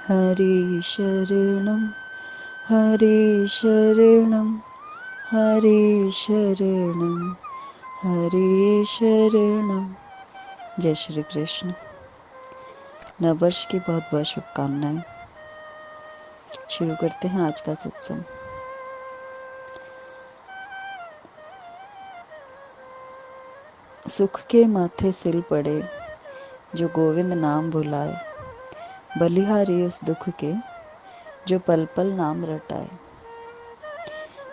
हरे शरणं हरे शरणं हरे शरणं हरे शरणं। जय श्री कृष्ण। नववर्ष की बहुत बहुत शुभकामनाएं। शुरू करते हैं आज का सत्संग। सुख के माथे सिल पड़े जो गोविंद नाम भुलाए, बलिहारी उस दुख के जो पल पल नाम रटाए।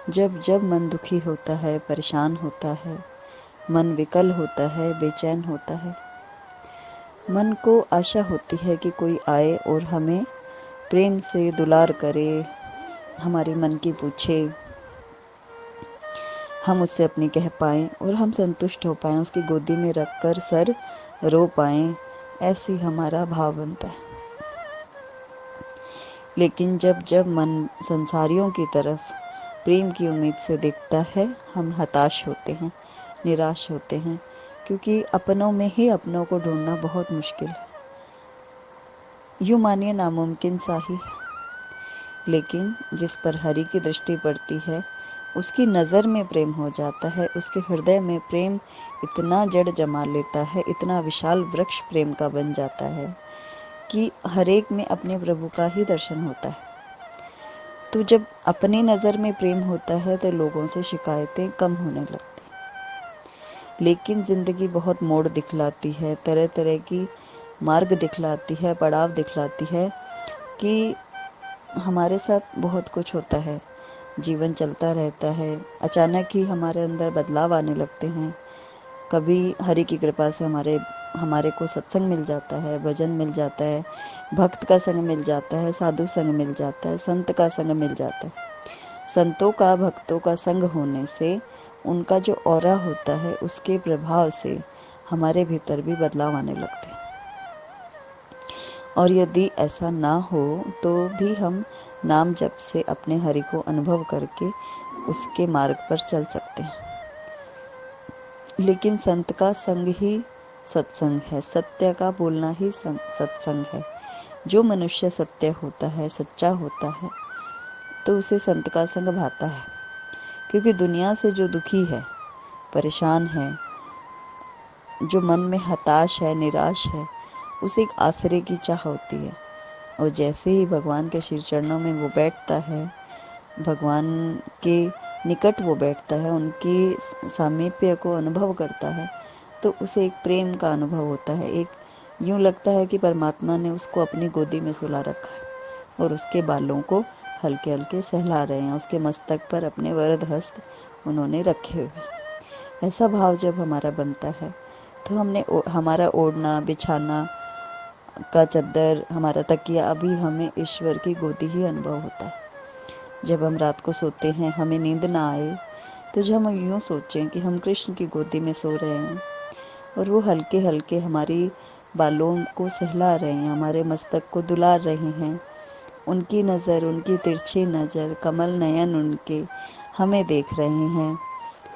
जब जब मन दुखी होता है, परेशान होता है, मन विकल होता है, बेचैन होता है, मन को आशा होती है कि कोई आए और हमें प्रेम से दुलार करे, हमारी मन की पूछे, हम उससे अपनी कह पाएं और हम संतुष्ट हो पाएं, उसकी गोदी में रखकर सर रो पाएं, ऐसी हमारा भाव बनता है। लेकिन जब जब मन संसारियों की तरफ प्रेम की उम्मीद से देखता है, हम हताश होते हैं, निराश होते हैं, क्योंकि अपनों में ही अपनों को ढूंढना बहुत मुश्किल है। यूँ मानिए नामुमकिन सा ही। लेकिन जिस पर हरि की दृष्टि पड़ती है, उसकी नज़र में प्रेम हो जाता है, उसके हृदय में प्रेम इतना जड़ जमा लेता है, इतना विशाल वृक्ष प्रेम का बन जाता है कि हरेक में अपने प्रभु का ही दर्शन होता है। तो जब अपनी नज़र में प्रेम होता है तो लोगों से शिकायतें कम होने लगती। लेकिन ज़िंदगी बहुत मोड़ दिखलाती है, तरह तरह की मार्ग दिखलाती है, पड़ाव दिखलाती है कि हमारे साथ बहुत कुछ होता है। जीवन चलता रहता है, अचानक ही हमारे अंदर बदलाव आने लगते हैं। कभी हरि की कृपा से हमारे को सत्संग मिल जाता है, भजन मिल जाता है, भक्त का संग मिल जाता है, साधु संग मिल जाता है, संत का संग मिल जाता है। संतों का, भक्तों का संग होने से उनका जो ऑरा होता है, उसके प्रभाव से हमारे भीतर भी बदलाव आने लगते हैं। और यदि ऐसा ना हो तो भी हम नाम जप से अपने हरि को अनुभव करके उसके मार्ग पर चल सकते हैं। लेकिन संत का संग ही सत्संग है, सत्य का बोलना ही सत्संग है। जो मनुष्य सत्य होता है, सच्चा होता है, तो उसे संत का संग भाता है। क्योंकि दुनिया से जो दुखी है, परेशान है, जो मन में हताश है, निराश है, उसे एक आश्रय की चाह होती है। और जैसे ही भगवान के श्री चरणों में वो बैठता है, भगवान के निकट वो बैठता है, उनकी सामीप्य को अनुभव करता है, तो उसे एक प्रेम का अनुभव होता है। एक यूँ लगता है कि परमात्मा ने उसको अपनी गोदी में सुला रखा है और उसके बालों को हल्के हल्के सहला रहे हैं, उसके मस्तक पर अपने वरद हस्त उन्होंने रखे हुए। ऐसा भाव जब हमारा बनता है तो हमारा ओढ़ना, बिछाना का चद्दर, हमारा तकिया, अभी हमें ईश्वर की गोदी ही अनुभव होता है। जब हम रात को सोते हैं, हमें नींद ना आए, तो जब हम यूँ सोचें कि हम कृष्ण की गोदी में सो रहे हैं और वो हल्के हल्के हमारी बालों को सहला रहे हैं, हमारे मस्तक को दुलार रहे हैं, उनकी नज़र, उनकी तिरछी नज़र, कमल नयन उनके हमें देख रहे हैं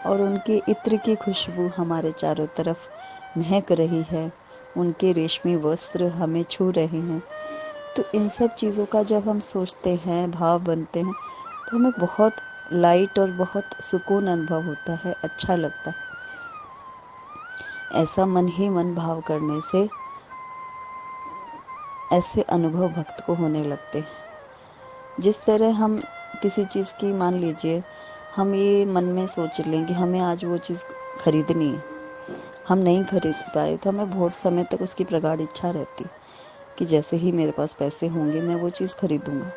और उनके इत्र की खुशबू हमारे चारों तरफ महक रही है, उनके रेशमी वस्त्र हमें छू रहे हैं, तो इन सब चीज़ों का जब हम सोचते हैं, भाव बनते हैं, तो हमें बहुत लाइट और बहुत सुकून अनुभव होता है, अच्छा लगता है। ऐसा मन ही मन भाव करने से ऐसे अनुभव भक्त को होने लगते हैं। जिस तरह हम किसी चीज़ की, मान लीजिए हम ये मन में सोच लें कि हमें आज वो चीज़ खरीदनी है, हम नहीं खरीद पाए तो हमें बहुत समय तक उसकी प्रगाढ़ इच्छा रहती कि जैसे ही मेरे पास पैसे होंगे मैं वो चीज़ खरीदूंगा।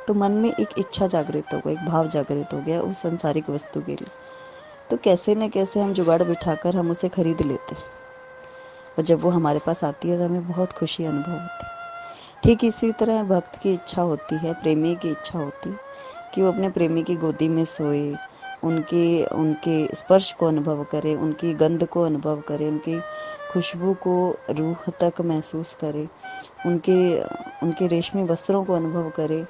तो मन में एक इच्छा जागृत हो गई, एक भाव जागृत हो गया उस सांसारिक वस्तु के लिए। तो कैसे न कैसे हम जुगाड़ बिठाकर हम उसे खरीद लेते, और जब वो हमारे पास आती है तो हमें बहुत खुशी अनुभव होती है। ठीक इसी तरह भक्त की इच्छा होती है, प्रेमी की इच्छा होती है कि वो अपने प्रेमी की गोदी में सोए, उनके उनके स्पर्श को अनुभव करे, उनकी गंध को अनुभव करे, उनकी खुशबू को रूह तक महसूस करे, उनके रेशमी वस्त्रों को अनुभव करे,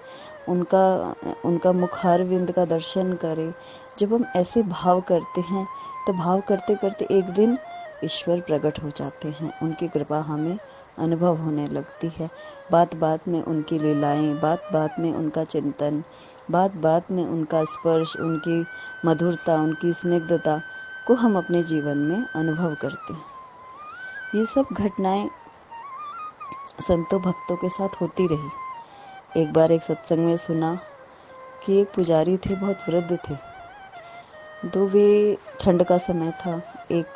उनका मुखारविंद का दर्शन करे। जब हम ऐसे भाव करते हैं तो भाव करते करते एक दिन ईश्वर प्रकट हो जाते हैं, उनकी कृपा हमें अनुभव होने लगती है। बात बात में उनकी लीलाएं, बात बात में उनका चिंतन, बात बात में उनका स्पर्श, उनकी मधुरता, उनकी स्निग्धता को हम अपने जीवन में अनुभव करते हैं। ये सब घटनाएं संतों भक्तों के साथ होती रही। एक बार एक सत्संग में सुना कि एक पुजारी थे, बहुत वृद्ध थे। तो वे, ठंड का समय था, एक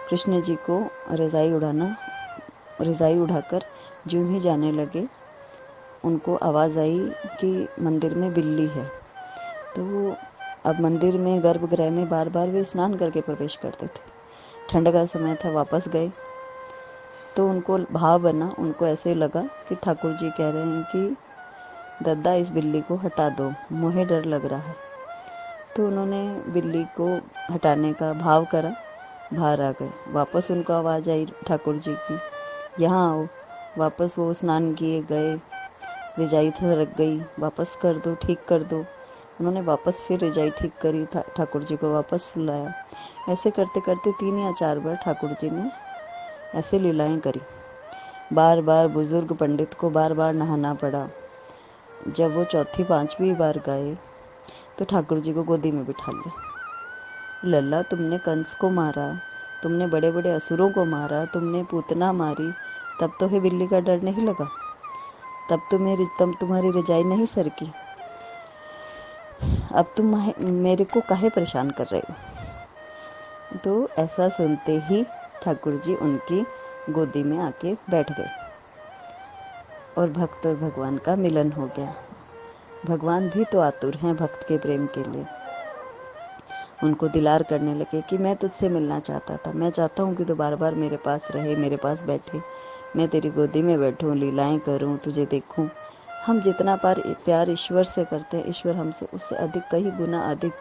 कृष्ण जी को रज़ाई उड़ाकर जो ही जाने लगे, उनको आवाज़ आई कि मंदिर में बिल्ली है। तो वो, अब मंदिर में, गर्भगृह में बार बार वे स्नान करके प्रवेश करते थे। ठंड का समय था, वापस गए तो उनको भाव बना, उनको ऐसे लगा कि ठाकुर जी कह रहे हैं कि दद्दा इस बिल्ली को हटा दो, मुझे डर लग रहा है। तो उन्होंने बिल्ली को हटाने का भाव करा, बाहर आ गए। वापस उनको आवाज़ आई ठाकुर जी की, यहाँ आओ। वापस वो स्नान किए गए, रजाई सरक गई, वापस कर दो, ठीक कर दो। उन्होंने वापस फिर रजाई ठीक करी, ठाकुर जी को वापस सुलाया। ऐसे करते करते 3 या 4 बार ठाकुर जी ने ऐसे लीलाएं करी। बार बार बुजुर्ग पंडित को बार बार नहाना पड़ा। जब वो 4-5वीं बार गए तो ठाकुर जी को गोदी में बिठा लिया। लल्ला, तुमने कंस को मारा, तुमने बड़े बड़े असुरों को मारा, तुमने पूतना मारी, तब तो है बिल्ली का डर नहीं लगा, तब तुम्हारी रजाई नहीं सरकी, अब तुम मेरे को काहे परेशान कर रहे हो। तो ऐसा सुनते ही ठाकुर जी उनकी गोदी में आके बैठ गए और भक्त और भगवान का मिलन हो गया। भगवान भी तो आतुर हैं भक्त के प्रेम के लिए। उनको दिलार करने लगे कि मैं तुझसे मिलना चाहता था, मैं चाहता हूँ कि तू बार बार मेरे पास रहे, मेरे पास बैठे, मैं तेरी गोदी में बैठूँ, लीलाएं करूँ, तुझे देखूँ। हम जितना प्यार ईश्वर से करते हैं, ईश्वर हमसे उससे अधिक, कई गुना अधिक,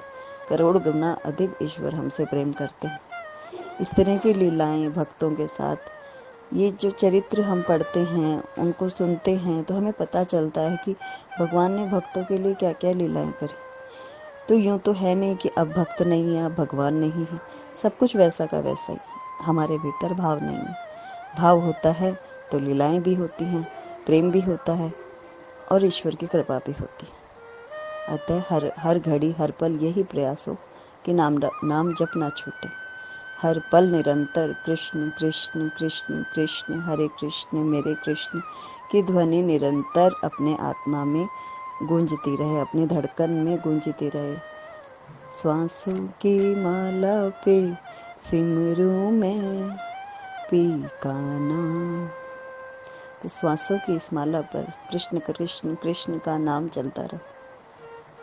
करोड़ गुना अधिक ईश्वर हमसे प्रेम करते हैं। इस तरह की लीलाएं भक्तों के साथ, ये जो चरित्र हम पढ़ते हैं, उनको सुनते हैं, तो हमें पता चलता है कि भगवान ने भक्तों के लिए क्या क्या लीलाएं करी। तो यूँ तो है नहीं कि अब भक्त नहीं है, अब भगवान नहीं है, सब कुछ वैसा का वैसा ही। हमारे भीतर भाव नहीं है। भाव होता है तो लीलाएं भी होती हैं, प्रेम भी होता है और ईश्वर की कृपा भी होती है। अतः हर घड़ी, हर पल यही प्रयास हो कि नाम जप ना छूटे। हर पल निरंतर कृष्ण कृष्ण कृष्ण कृष्ण, हरे कृष्ण मेरे कृष्ण की ध्वनि निरंतर अपने आत्मा में गूंजती रहे, अपनी धड़कन में गूंजती रहे। श्वासों की माला पे सिमरूं मैं पी का नाम। तो श्वासों की इस माला पर कृष्ण कृष्ण कृष्ण का नाम चलता रहे,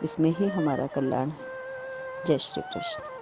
इसमें ही हमारा कल्याण है। जय श्री कृष्ण।